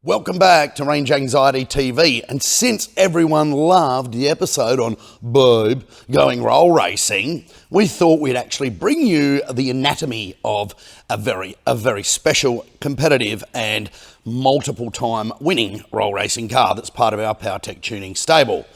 Welcome back to Range Anxiety TV, and since everyone loved the episode on Babe going roll racing, we thought we'd actually bring you the anatomy of a very special, competitive and multiple time winning roll racing car that's part of our PowerTech tuning stable.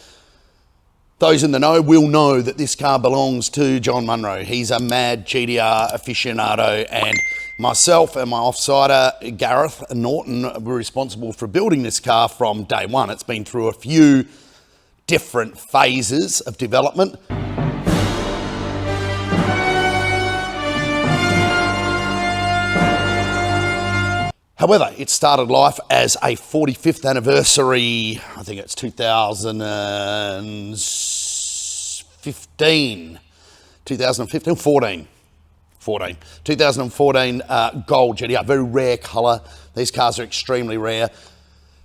Those in the know will know that this car belongs to John Munro. He's a mad GTR aficionado, and myself and my offsider, Gareth Norton, were responsible for building this car from day one. It's been through a few different phases of development. However, it started life as a 45th anniversary, I think it's 2014 gold GTR, very rare colour. These cars are extremely rare.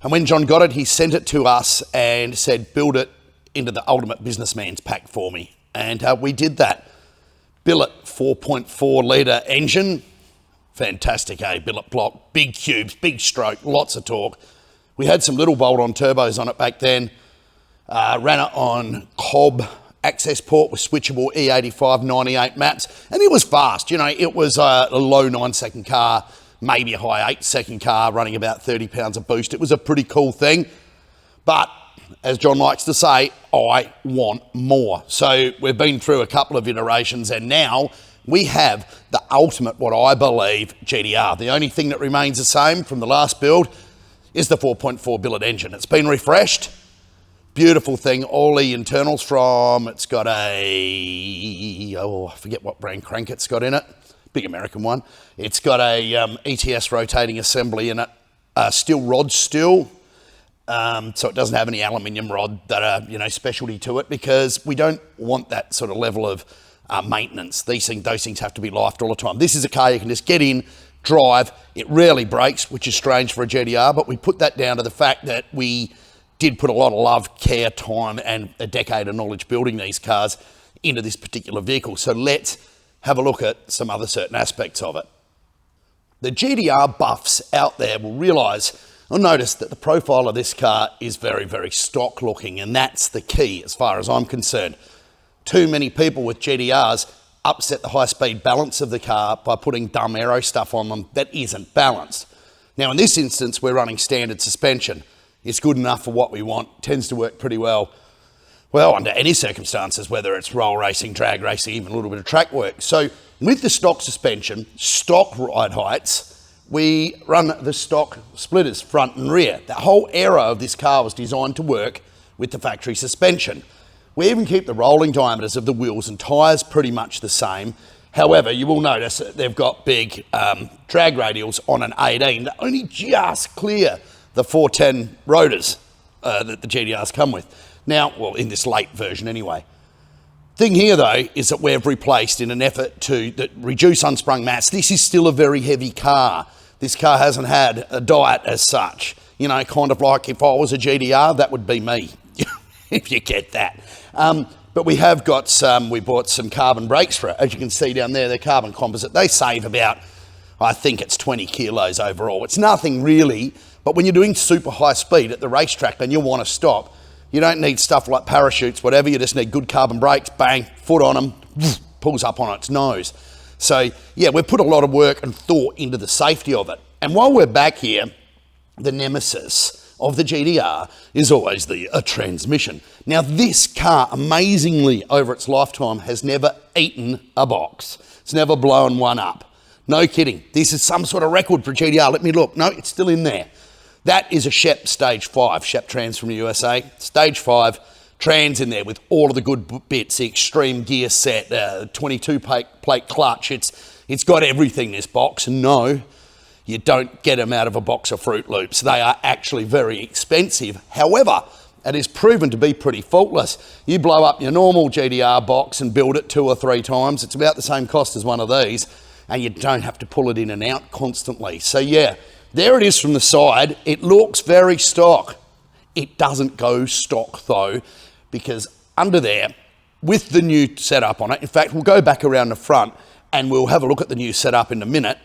And when John got it, he sent it to us and said, build it into the ultimate businessman's pack for me. And we did that. Billet 4.4 litre engine. Fantastic, billet block, big cubes, big stroke, lots of torque. We had some little bolt-on turbos on it back then. Ran it on Cobb access port with switchable E85 98 maps, and it was fast. You know, it was a low 9-second car, maybe a high 8-second car running about 30 pounds of boost. It was a pretty cool thing, but as John likes to say, I want more. So we've been through a couple of iterations, and now we have the ultimate, what I believe, GTR. The only thing that remains the same from the last build is the 4.4 billet engine. It's been refreshed. Beautiful thing. All the internals from, it's got a, I forget what brand crank it's got in it. Big American one. It's got a ETS rotating assembly in it. Steel rod still. So it doesn't have any aluminium rod that are, specialty to it, because we don't want that sort of level of maintenance. Those things have to be lifed all the time. This is a car you can just get in, drive. It rarely breaks, which is strange for a GTR, but we put that down to the fact that we did put a lot of love, care, time, and a decade of knowledge building these cars into this particular vehicle. So let's have a look at some other certain aspects of it. The GTR buffs out there will realise or notice that the profile of this car is very, very stock looking, and that's the key as far as I'm concerned. Too many people with GTRs upset the high-speed balance of the car by putting dumb aero stuff on them that isn't balanced. Now, in this instance, we're running standard suspension. It's good enough for what we want, tends to work pretty well under any circumstances, whether it's roll racing, drag racing, even a little bit of track work. So with the stock suspension, stock ride heights, we run the stock splitters front and rear. The whole aero of this car was designed to work with the factory suspension. We even keep the rolling diameters of the wheels and tyres pretty much the same. However, you will notice that they've got big drag radials on an 18 that only just clear the 410 rotors that the GTRs come with. Now, well, in this late version anyway. Thing here, though, is that we've replaced, in an effort to reduce unsprung mass, this is still a very heavy car. This car hasn't had a diet as such. Kind of like if I was a GTR, that would be me, if you get that. But we have got we bought some carbon brakes for it. As you can see down there, they're carbon composite. They save about, I think it's 20 kilos overall. It's nothing really, but when you're doing super high speed at the racetrack and you want to stop, you don't need stuff like parachutes, whatever. You just need good carbon brakes, bang, foot on them, pulls up on its nose. So yeah, we've put a lot of work and thought into the safety of it. And while we're back here, the nemesis of the GTR is always the transmission. Now this car, amazingly, over its lifetime, has never eaten a box. It's never blown one up. No kidding. This is some sort of record for GTR. Let me look. No, it's still in there. That is a Shep Stage 5, Shep Trans from the USA. Stage 5, trans in there with all of the good bits, the extreme gear set, 22 plate clutch. It's got everything, this box. And no, you don't get them out of a box of Fruit Loops. They are actually very expensive. However, it is proven to be pretty faultless. You blow up your normal GTR box and build it 2 or 3 times. It's about the same cost as one of these, and you don't have to pull it in and out constantly. So yeah, there it is from the side. It looks very stock. It doesn't go stock though, because under there, with the new setup on it, in fact, we'll go back around the front and we'll have a look at the new setup in a minute,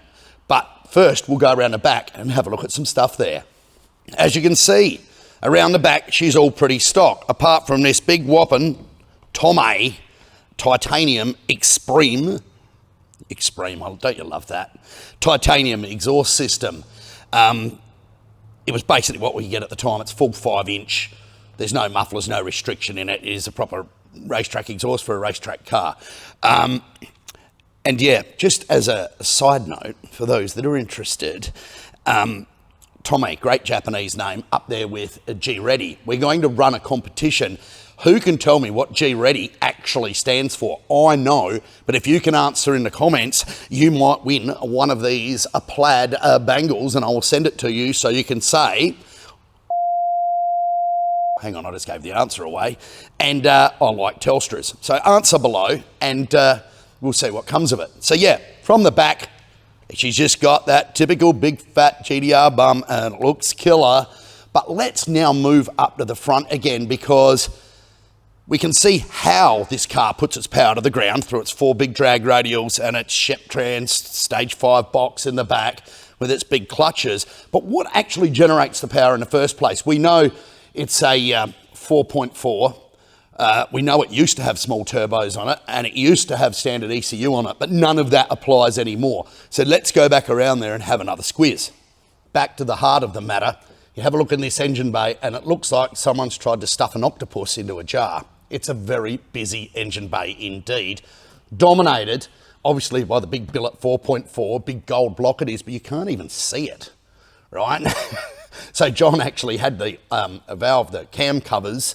but first we'll go around the back and have a look at some stuff there. As you can see, around the back, she's all pretty stock, apart from this big whopping Tomei titanium Extreme, don't you love that? Titanium exhaust system. It was basically what we get at the time. It's full 5-inch. There's no mufflers, no restriction in it. It is a proper racetrack exhaust for a racetrack car. And yeah, just as a side note, for those that are interested, Tomei, great Japanese name, up there with G-Ready. We're going to run a competition. Who can tell me what G-Ready actually stands for? I know, but if you can answer in the comments, you might win one of these plaid bangles, and I will send it to you so you can say, hang on, I just gave the answer away, and I like Telstra's. So answer below, and we'll see what comes of it. So yeah, from the back, she's just got that typical big fat GTR bum, and it looks killer. But let's now move up to the front again, because we can see how this car puts its power to the ground through its 4 big drag radials and its Sheptrans Stage 5 box in the back with its big clutches. But what actually generates the power in the first place? We know it's a 4.4. We know it used to have small turbos on it, and it used to have standard ECU on it, but none of that applies anymore. So let's go back around there and have another squiz. Back to the heart of the matter. You have a look in this engine bay, and it looks like someone's tried to stuff an octopus into a jar. It's a very busy engine bay indeed. Dominated, obviously, by the big billet 4.4, big gold block it is, but you can't even see it, right? So John actually had the valve, the cam covers,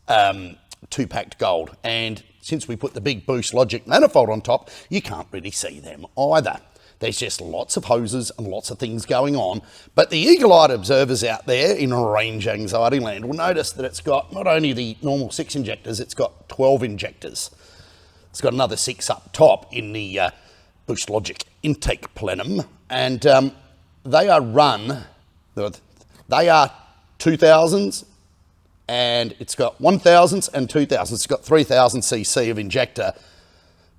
2-packed gold. And since we put the big Boost Logic manifold on top, you can't really see them either. There's just lots of hoses and lots of things going on. But the eagle-eyed observers out there in range anxiety land will notice that it's got not only the normal 6 injectors, it's got 12 injectors. It's got another 6 up top in the Boost Logic intake plenum. And they are run, they are 2000s, and it's got 1000s and 2000s. It's got 3000 cc of injector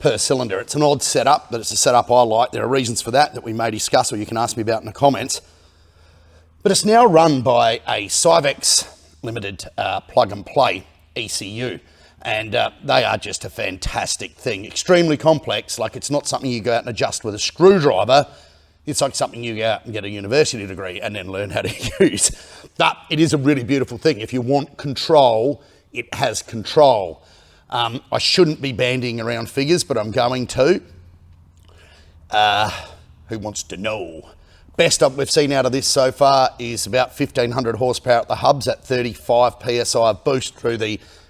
per cylinder. It's an odd setup, but it's a setup I like. There are reasons for that we may discuss, or you can ask me about in the comments. But it's now run by a Syvex Limited plug and play ECU, and they are just a fantastic thing. Extremely complex, like it's not something you go out and adjust with a screwdriver. It's like something you go out and get a university degree and then learn how to use. But it is a really beautiful thing. If you want control, it has control. I shouldn't be bandying around figures, but I'm going to. Who wants to know? Best we've seen out of this so far is about 1500 horsepower at the hubs at 35 PSI of boost through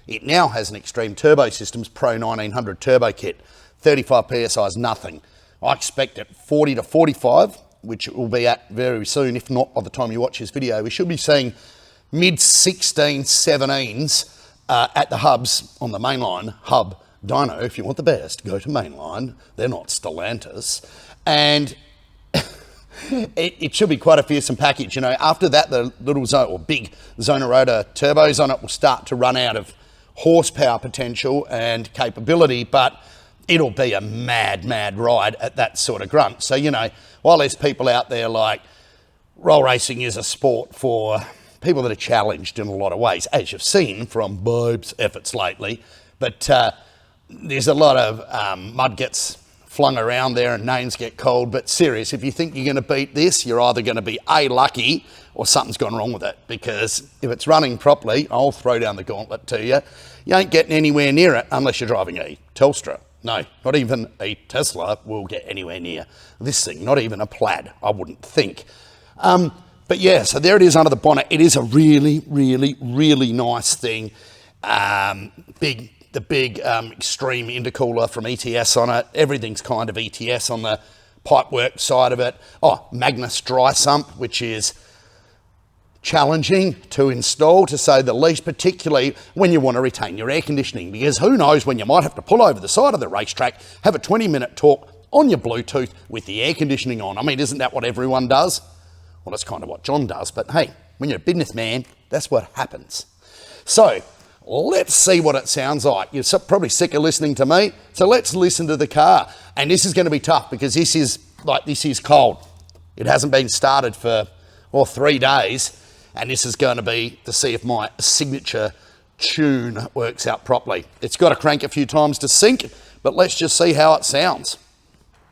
it now has an Extreme Turbo Systems Pro 1900 turbo kit. 35 PSI is nothing. I expect at 40 to 45, which it will be at very soon, if not by the time you watch this video, we should be seeing mid-16, 17s at the hubs on the mainline hub dyno. If you want the best, go to mainline. They're not Stellantis. And it should be quite a fearsome package. You know, after that, the little big Zonorotor turbos on it will start to run out of horsepower potential and capability, but it'll be a mad, mad ride at that sort of grunt. So, you know, while there's people out there like roll racing is a sport for people that are challenged in a lot of ways, as you've seen from Bobe's efforts lately, but there's a lot of mud gets flung around there and names get called. But serious, if you think you're going to beat this, you're either going to be A, lucky, or something's gone wrong with it, because if it's running properly, I'll throw down the gauntlet to you. You ain't getting anywhere near it unless you're driving a Telstra. No, not even a Tesla will get anywhere near this thing, not even a Plaid, I wouldn't think. But yeah, so there it is under the bonnet. It is a really, really, really nice thing. The big Extreme intercooler from ETS on it. Everything's kind of ETS on the pipework side of it. Oh, Magnus dry sump, which is challenging to install, to say the least, particularly when you want to retain your air conditioning, because who knows when you might have to pull over the side of the racetrack, have a 20-minute talk on your Bluetooth with the air conditioning on. I mean, isn't that what everyone does? Well, that's kind of what John does, but hey, when you're a businessman, that's what happens. So let's see what it sounds like. You're probably sick of listening to me, so let's listen to the car. And this is going to be tough because this is cold. It hasn't been started for 3 days. and this is going to be to see if my signature tune works out properly. It's got to crank a few times to sync, but let's just see how it sounds.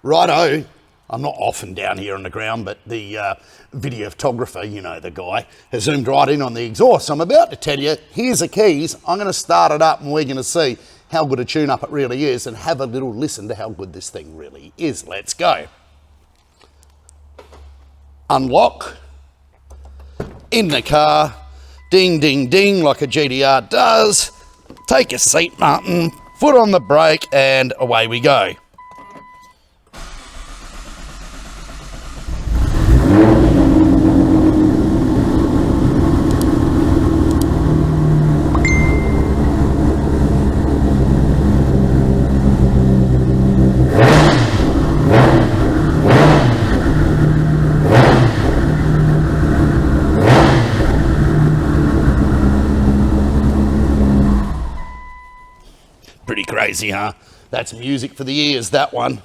Righto, I'm not often down here on the ground, but the video photographer, you know the guy, has zoomed right in on the exhaust. So I'm about to tell you, here's the keys. I'm going to start it up and we're going to see how good a tune-up it really is and have a little listen to how good this thing really is. Let's go. Unlock. In the car. Ding, ding, ding, like a GTR does. Take a seat, Martin. Foot on the brake, and away we go. Pretty crazy, huh? That's music for the ears, that one.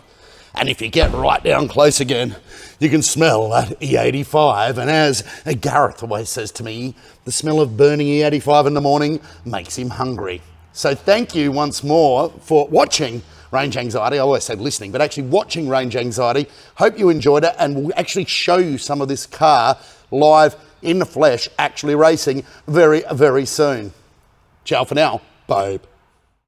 And if you get right down close again, you can smell that E85. And as Gareth always says to me, the smell of burning E85 in the morning makes him hungry. So thank you once more for watching Range Anxiety. I always say listening, but actually watching Range Anxiety. Hope you enjoyed it, and we'll actually show you some of this car live in the flesh, actually racing very, very soon. Ciao for now, babe.